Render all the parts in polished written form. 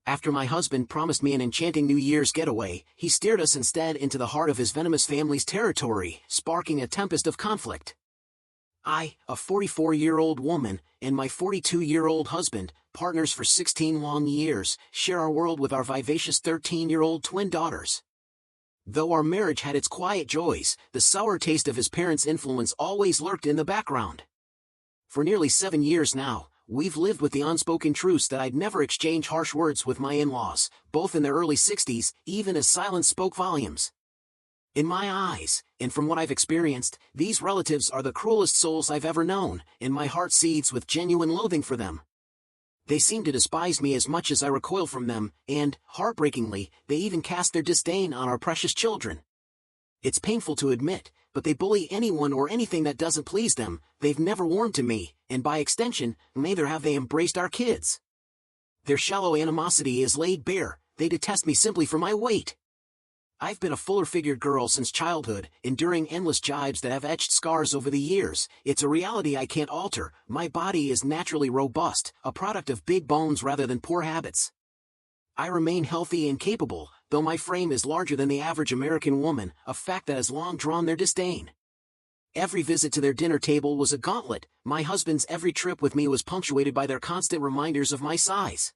After my husband promised me an enchanting New Year's getaway, he steered us instead into the heart of his venomous family's territory, sparking a tempest of conflict. I, a 44-year-old woman, and my 42-year-old husband, partners for 16 long years, share our world with our vivacious 13-year-old twin daughters. Though our marriage had its quiet joys, the sour taste of his parents' influence always lurked in the background. For nearly 7 years now, we've lived with the unspoken truce that I'd never exchange harsh words with my in-laws, both in their early 60s, even as silence spoke volumes. In my eyes, and from what I've experienced, these relatives are the cruelest souls I've ever known, and my heart seethes with genuine loathing for them. They seem to despise me as much as I recoil from them, and, heartbreakingly, they even cast their disdain on our precious children. It's painful to admit, but they bully anyone or anything that doesn't please them. They've never warmed to me, and by extension, neither have they embraced our kids. Their shallow animosity is laid bare. They detest me simply for my weight. I've been a fuller-figured girl since childhood, enduring endless jibes that have etched scars over the years. It's a reality I can't alter. My body is naturally robust, a product of big bones rather than poor habits. I remain healthy and capable, though my frame is larger than the average American woman, a fact that has long drawn their disdain. Every visit to their dinner table was a gauntlet. My husband's every trip with me was punctuated by their constant reminders of my size.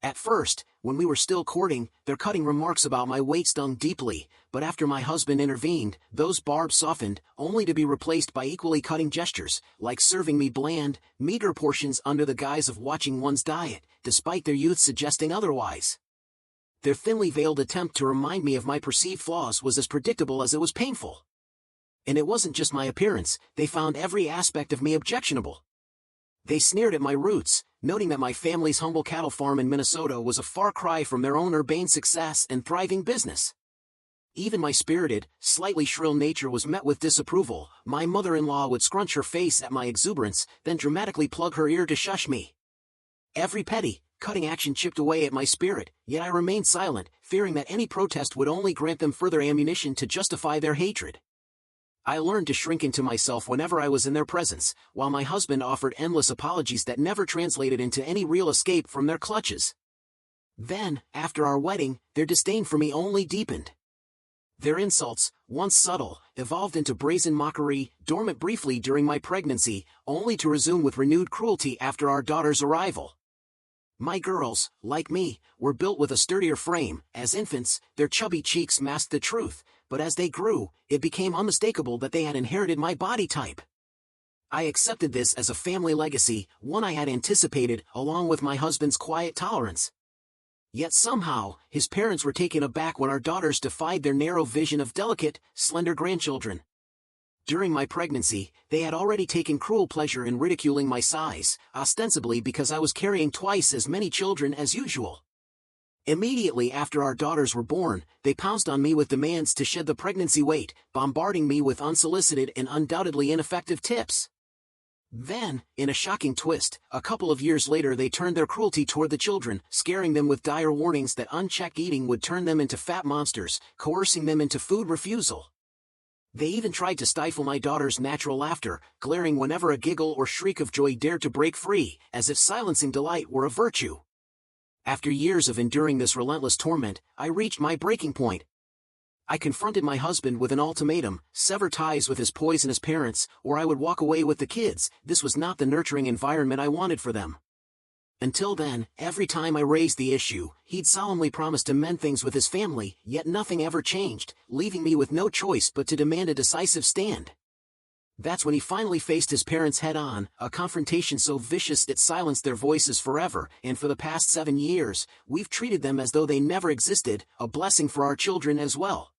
At first, when we were still courting, their cutting remarks about my weight stung deeply, but after my husband intervened, those barbs softened, only to be replaced by equally cutting gestures, like serving me bland, meager portions under the guise of watching one's diet, despite their youth suggesting otherwise. Their thinly veiled attempt to remind me of my perceived flaws was as predictable as it was painful. And it wasn't just my appearance, they found every aspect of me objectionable. They sneered at my roots, noting that my family's humble cattle farm in Minnesota was a far cry from their own urbane success and thriving business. Even my spirited, slightly shrill nature was met with disapproval. My mother-in-law would scrunch her face at my exuberance, then dramatically plug her ear to shush me. Every petty, cutting action chipped away at my spirit, yet I remained silent, fearing that any protest would only grant them further ammunition to justify their hatred. I learned to shrink into myself whenever I was in their presence, while my husband offered endless apologies that never translated into any real escape from their clutches. Then, after our wedding, their disdain for me only deepened. Their insults, once subtle, evolved into brazen mockery, dormant briefly during my pregnancy, only to resume with renewed cruelty after our daughter's arrival. My girls, like me, were built with a sturdier frame. As infants, their chubby cheeks masked the truth, but as they grew, it became unmistakable that they had inherited my body type. I accepted this as a family legacy, one I had anticipated, along with my husband's quiet tolerance. Yet somehow, his parents were taken aback when our daughters defied their narrow vision of delicate, slender grandchildren. During my pregnancy, they had already taken cruel pleasure in ridiculing my size, ostensibly because I was carrying twice as many children as usual. Immediately after our daughters were born, they pounced on me with demands to shed the pregnancy weight, bombarding me with unsolicited and undoubtedly ineffective tips. Then, in a shocking twist, a couple of years later they turned their cruelty toward the children, scaring them with dire warnings that unchecked eating would turn them into fat monsters, coercing them into food refusal. They even tried to stifle my daughter's natural laughter, glaring whenever a giggle or shriek of joy dared to break free, as if silencing delight were a virtue. After years of enduring this relentless torment, I reached my breaking point. I confronted my husband with an ultimatum: sever ties with his poisonous parents, or I would walk away with the kids. This was not the nurturing environment I wanted for them. Until then, every time I raised the issue, he'd solemnly promised to mend things with his family, yet nothing ever changed, leaving me with no choice but to demand a decisive stand. That's when he finally faced his parents head-on, a confrontation so vicious it silenced their voices forever, and for the past 7 years, we've treated them as though they never existed, a blessing for our children as well.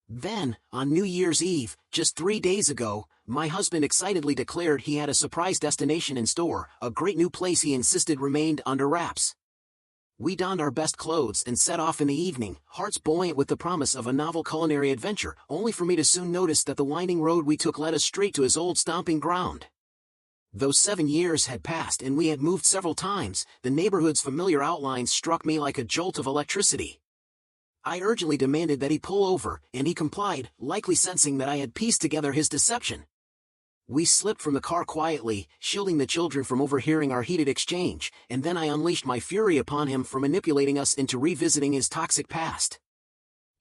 Then, on New Year's Eve, just 3 days ago, my husband excitedly declared he had a surprise destination in store, a great new place he insisted remained under wraps. We donned our best clothes and set off in the evening, hearts buoyant with the promise of a novel culinary adventure, only for me to soon notice that the winding road we took led us straight to his old stomping ground. Though 7 years had passed and we had moved several times, the neighborhood's familiar outlines struck me like a jolt of electricity. I urgently demanded that he pull over, and he complied, likely sensing that I had pieced together his deception. We slipped from the car quietly, shielding the children from overhearing our heated exchange, and then I unleashed my fury upon him for manipulating us into revisiting his toxic past.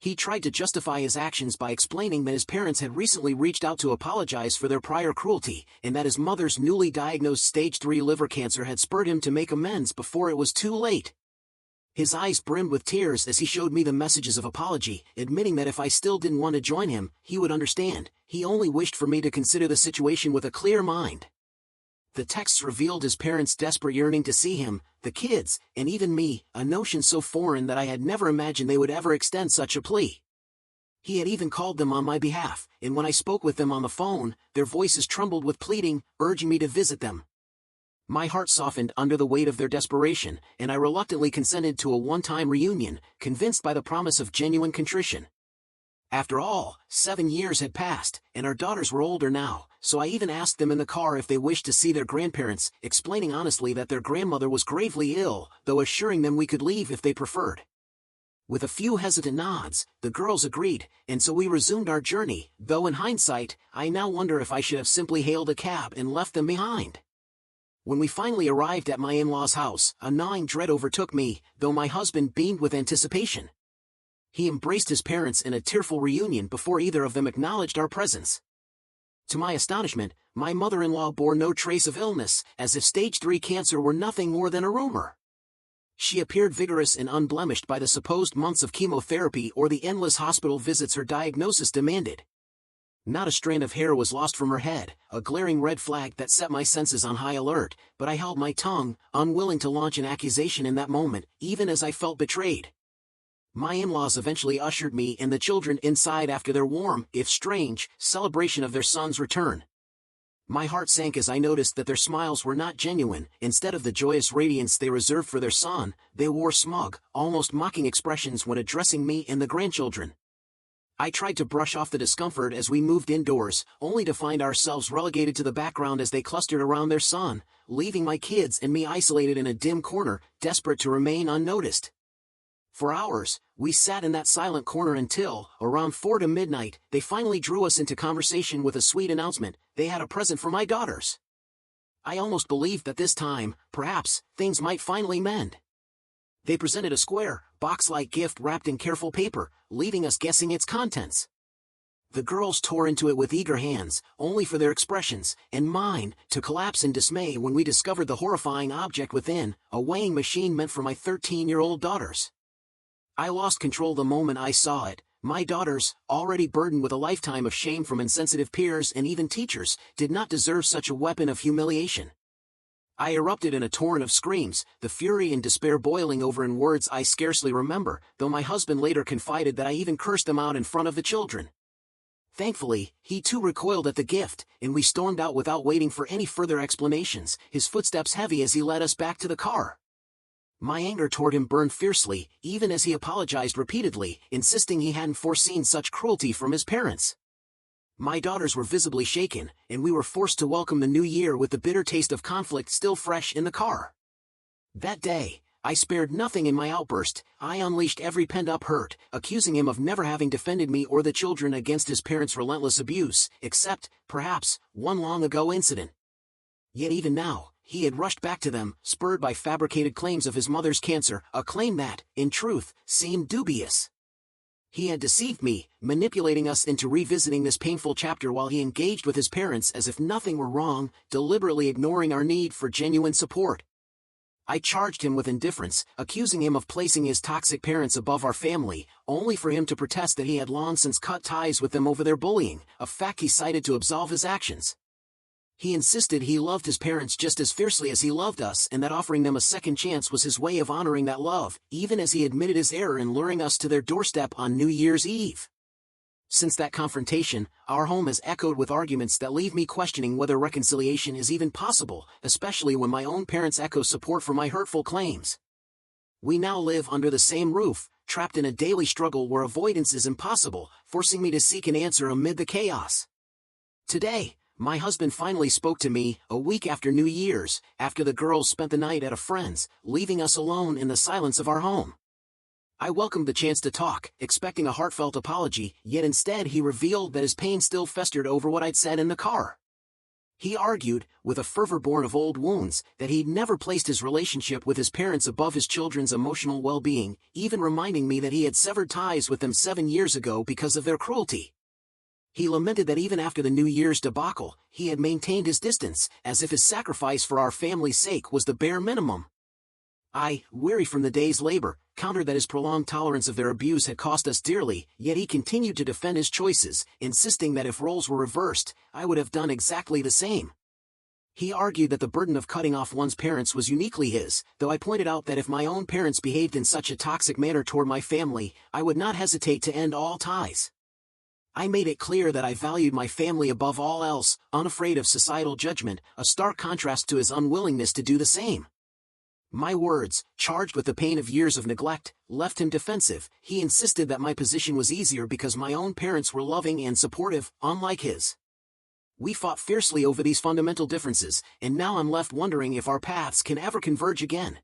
He tried to justify his actions by explaining that his parents had recently reached out to apologize for their prior cruelty, and that his mother's newly diagnosed stage 3 liver cancer had spurred him to make amends before it was too late. His eyes brimmed with tears as he showed me the messages of apology, admitting that if I still didn't want to join him, he would understand. He only wished for me to consider the situation with a clear mind. The texts revealed his parents' desperate yearning to see him, the kids, and even me, a notion so foreign that I had never imagined they would ever extend such a plea. He had even called them on my behalf, and when I spoke with them on the phone, their voices trembled with pleading, urging me to visit them. My heart softened under the weight of their desperation, and I reluctantly consented to a one-time reunion, convinced by the promise of genuine contrition. After all, 7 years had passed, and our daughters were older now, so I even asked them in the car if they wished to see their grandparents, explaining honestly that their grandmother was gravely ill, though assuring them we could leave if they preferred. With a few hesitant nods, the girls agreed, and so we resumed our journey, though in hindsight, I now wonder if I should have simply hailed a cab and left them behind. When we finally arrived at my in-laws' house, a gnawing dread overtook me, though my husband beamed with anticipation. He embraced his parents in a tearful reunion before either of them acknowledged our presence. To my astonishment, my mother-in-law bore no trace of illness, as if stage 3 cancer were nothing more than a rumor. She appeared vigorous and unblemished by the supposed months of chemotherapy or the endless hospital visits her diagnosis demanded. Not a strand of hair was lost from her head, a glaring red flag that set my senses on high alert, but I held my tongue, unwilling to launch an accusation in that moment, even as I felt betrayed. My in-laws eventually ushered me and the children inside after their warm, if strange, celebration of their son's return. My heart sank as I noticed that their smiles were not genuine. Instead of the joyous radiance they reserved for their son, they wore smug, almost mocking expressions when addressing me and the grandchildren. I tried to brush off the discomfort as we moved indoors, only to find ourselves relegated to the background as they clustered around their son, leaving my kids and me isolated in a dim corner, desperate to remain unnoticed. For hours, we sat in that silent corner until, around 4 to midnight, they finally drew us into conversation with a sweet announcement: they had a present for my daughters. I almost believed that this time, perhaps, things might finally mend. They presented a square, box-like gift wrapped in careful paper, leaving us guessing its contents. The girls tore into it with eager hands, only for their expressions, and mine, to collapse in dismay when we discovered the horrifying object within, a weighing machine meant for my 13-year-old daughters. I lost control the moment I saw it. My daughters, already burdened with a lifetime of shame from insensitive peers and even teachers, did not deserve such a weapon of humiliation. I erupted in a torrent of screams, the fury and despair boiling over in words I scarcely remember, though my husband later confided that I even cursed them out in front of the children. Thankfully, he too recoiled at the gift, and we stormed out without waiting for any further explanations, his footsteps heavy as he led us back to the car. My anger toward him burned fiercely, even as he apologized repeatedly, insisting he hadn't foreseen such cruelty from his parents. My daughters were visibly shaken, and we were forced to welcome the new year with the bitter taste of conflict still fresh in the car. That day, I spared nothing in my outburst. I unleashed every pent-up hurt, accusing him of never having defended me or the children against his parents' relentless abuse, except, perhaps, one long-ago incident. Yet even now, he had rushed back to them, spurred by fabricated claims of his mother's cancer, a claim that, in truth, seemed dubious. He had deceived me, manipulating us into revisiting this painful chapter while he engaged with his parents as if nothing were wrong, deliberately ignoring our need for genuine support. I charged him with indifference, accusing him of placing his toxic parents above our family, only for him to protest that he had long since cut ties with them over their bullying, a fact he cited to absolve his actions. He insisted he loved his parents just as fiercely as he loved us, and that offering them a second chance was his way of honoring that love, even as he admitted his error in luring us to their doorstep on New Year's Eve. Since that confrontation, our home has echoed with arguments that leave me questioning whether reconciliation is even possible, especially when my own parents echo support for my hurtful claims. We now live under the same roof, trapped in a daily struggle where avoidance is impossible, forcing me to seek an answer amid the chaos. Today, my husband finally spoke to me, a week after New Year's, after the girls spent the night at a friend's, leaving us alone in the silence of our home. I welcomed the chance to talk, expecting a heartfelt apology, yet instead he revealed that his pain still festered over what I'd said in the car. He argued, with a fervor born of old wounds, that he'd never placed his relationship with his parents above his children's emotional well-being, even reminding me that he had severed ties with them 7 years ago because of their cruelty. He lamented that even after the New Year's debacle, he had maintained his distance, as if his sacrifice for our family's sake was the bare minimum. I, weary from the day's labor, countered that his prolonged tolerance of their abuse had cost us dearly, yet he continued to defend his choices, insisting that if roles were reversed, I would have done exactly the same. He argued that the burden of cutting off one's parents was uniquely his, though I pointed out that if my own parents behaved in such a toxic manner toward my family, I would not hesitate to end all ties. I made it clear that I valued my family above all else, unafraid of societal judgment, a stark contrast to his unwillingness to do the same. My words, charged with the pain of years of neglect, left him defensive. He insisted that my position was easier because my own parents were loving and supportive, unlike his. We fought fiercely over these fundamental differences, and now I'm left wondering if our paths can ever converge again.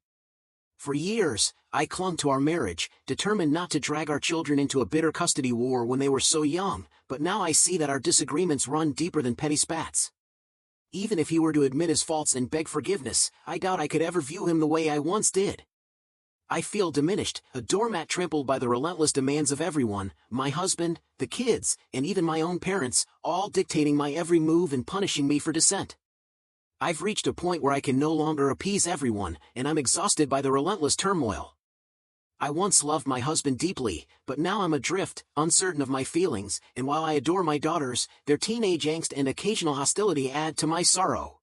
For years, I clung to our marriage, determined not to drag our children into a bitter custody war when they were so young, but now I see that our disagreements run deeper than petty spats. Even if he were to admit his faults and beg forgiveness, I doubt I could ever view him the way I once did. I feel diminished, a doormat trampled by the relentless demands of everyone, my husband, the kids, and even my own parents, all dictating my every move and punishing me for dissent. I've reached a point where I can no longer appease everyone, and I'm exhausted by the relentless turmoil. I once loved my husband deeply, but now I'm adrift, uncertain of my feelings, and while I adore my daughters, their teenage angst and occasional hostility add to my sorrow.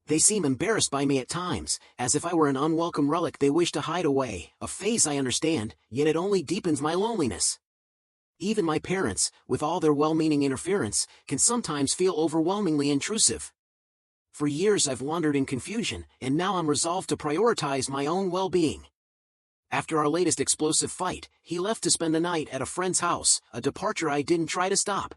They seem embarrassed by me at times, as if I were an unwelcome relic they wish to hide away, a phase I understand, yet it only deepens my loneliness. Even my parents, with all their well-meaning interference, can sometimes feel overwhelmingly intrusive. For years I've wandered in confusion, and now I'm resolved to prioritize my own well-being. After our latest explosive fight, he left to spend the night at a friend's house, a departure I didn't try to stop.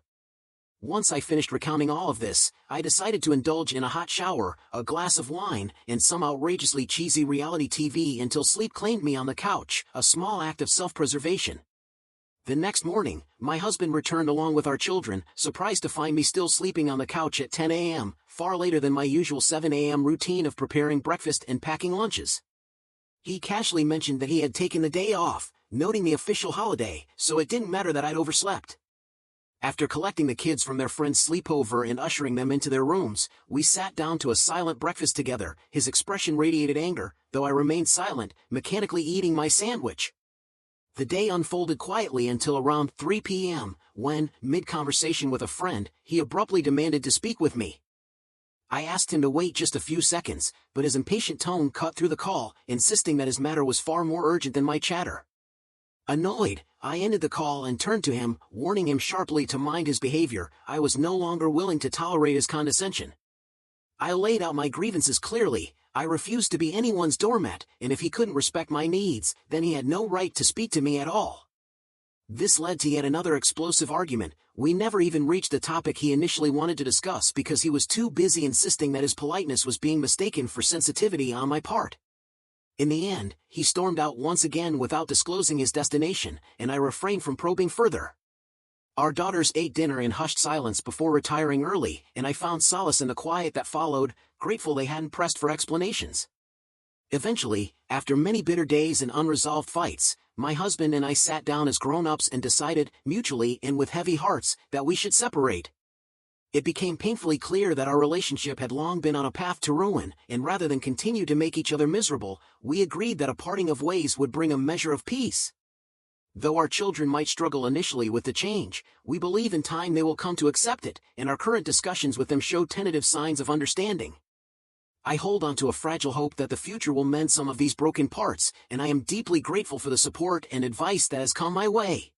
Once I finished recounting all of this, I decided to indulge in a hot shower, a glass of wine, and some outrageously cheesy reality TV until sleep claimed me on the couch, a small act of self-preservation. The next morning, my husband returned along with our children, surprised to find me still sleeping on the couch at 10 a.m., far later than my usual 7 a.m. routine of preparing breakfast and packing lunches. He casually mentioned that he had taken the day off, noting the official holiday, so it didn't matter that I'd overslept. After collecting the kids from their friend's sleepover and ushering them into their rooms, we sat down to a silent breakfast together. His expression radiated anger, though I remained silent, mechanically eating my sandwich. The day unfolded quietly until around 3 p.m., when, mid-conversation with a friend, he abruptly demanded to speak with me. I asked him to wait just a few seconds, but his impatient tone cut through the call, insisting that his matter was far more urgent than my chatter. Annoyed, I ended the call and turned to him, warning him sharply to mind his behavior. I was no longer willing to tolerate his condescension. I laid out my grievances clearly. I refused to be anyone's doormat, and if he couldn't respect my needs, then he had no right to speak to me at all. This led to yet another explosive argument. We never even reached the topic he initially wanted to discuss because he was too busy insisting that his politeness was being mistaken for sensitivity on my part. In the end, he stormed out once again without disclosing his destination, and I refrained from probing further. Our daughters ate dinner in hushed silence before retiring early, and I found solace in the quiet that followed, grateful they hadn't pressed for explanations. Eventually, after many bitter days and unresolved fights, my husband and I sat down as grown-ups and decided, mutually and with heavy hearts, that we should separate. It became painfully clear that our relationship had long been on a path to ruin, and rather than continue to make each other miserable, we agreed that a parting of ways would bring a measure of peace. Though our children might struggle initially with the change, we believe in time they will come to accept it, and our current discussions with them show tentative signs of understanding. I hold on to a fragile hope that the future will mend some of these broken parts, and I am deeply grateful for the support and advice that has come my way.